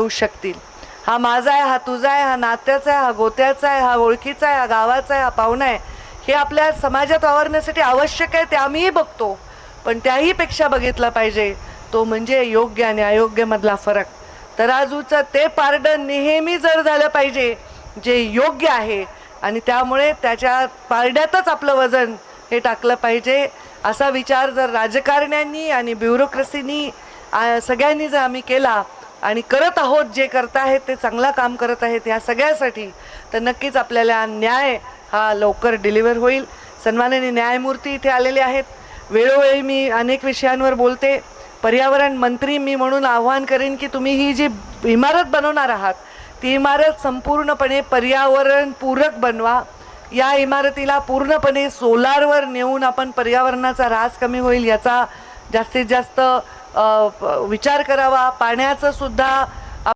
होऊ शकतील। हा माझा आहे, हा तुझा आहे, हा नात्याचा आहे, हा गोत्याचा आहे, हा ओळखीचा आहे, हा गावाचा आहे, हा पाहुणा आहे, हे आपल्या समाजात वावरण्यासाठी आवश्यक आहे, ते आम्हीही बघतो। पण त्याही पेक्षा बघितला पाहिजे तो म्हणजे योग्य आणि अयोग्य मधला फरक। तराजूचं ते पारडं नेहमी जर झालं पाहिजे जे योग्य आहे, आणि त्यामुळे त्याच्या पारड्यातच आपलं वजन हे टाकलं पाहिजे। असा विचार जर राजकारण्यांनी आणि ब्युरोक्रेसीनी सगळ्यांनी जर आम्ही केला आणि करत आहोत, जे करत आहेत ते चांगलं काम करत आहेत या सगळ्यासाठी, तर नक्कीच आपल्याला न्याय हा लवकर डिलिव्हर होईल। सन्माननीय न्यायमूर्ती इथे आलेले आहेत। वेळोवेळी मी अनेक विषयांवर बोलते। पर्यावरण मंत्री मी म्हणून आव्हान करेन की तुम्ही ही जी इमारत बनवणार आहात ती इमारत संपूर्णपणे पर्यावरण पूरक बनवा। या इमारतीला पूर्णपणे सोलारवर नेऊन आपण पर्यावरणाचा ऱ्हास कमी होईल याचा जास्तीत जास्त विचार करावा। पाण्याचं सुद्धा